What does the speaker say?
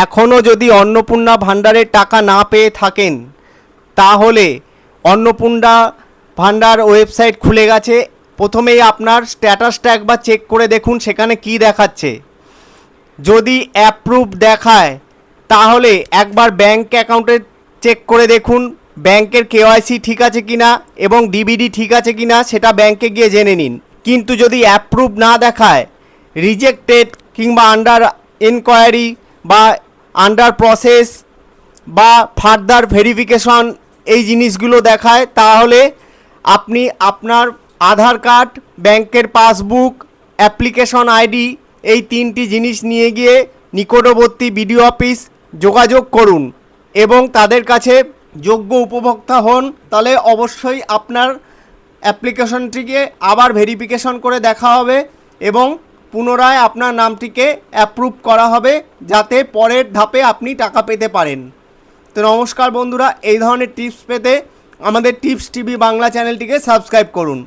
এখনও যদি অন্নপূর্ণা ভাণ্ডারের টাকা না পেয়ে থাকেন, তাহলে অন্নপূর্ণা ভাণ্ডার ওয়েবসাইট খুলে গেছে। প্রথমেই আপনার স্ট্যাটাসটা একবার চেক করে দেখুন সেখানে কি দেখাচ্ছে। যদি অ্যাপ্রুভ দেখায় তাহলে একবার ব্যাঙ্ক অ্যাকাউন্টে চেক করে দেখুন ব্যাংকের কেওয়াইসি ঠিক আছে কিনা এবং ডিবিডি ঠিক আছে কিনা, সেটা ব্যাংকে গিয়ে জেনে নিন। কিন্তু যদি অ্যাপ্রুভ না দেখায়, রিজেক্টেড কিংবা আন্ডার এনকোয়ারি বা আন্ডার প্রসেস বা ফার্দার ভেরিফিকেশন এই জিনিসগুলো দেখায়, তাহলে আপনি আপনার আধার কার্ড, ব্যাংকের পাসবুক, অ্যাপ্লিকেশন আইডি এই তিনটি জিনিস নিয়ে গিয়ে নিকটবর্তী বিডিও অফিস যোগাযোগ করুন এবং তাদের কাছে যোগ্য উপভোক্তা হন। তাহলে অবশ্যই আপনার অ্যাপ্লিকেশনটিকে আবার ভেরিফিকেশন করে দেখা হবে এবং পুনরায় আপনার নামটিকে অ্যাপ্রুভ করা হবে, যাতে পরের ধাপে আপনি টাকা পেতে পারেন। তো নমস্কার বন্ধুরা, এই ধরনের টিপস পেতে আমাদের টিপস টিভি বাংলা চ্যানেলটিকে সাবস্ক্রাইব করুন।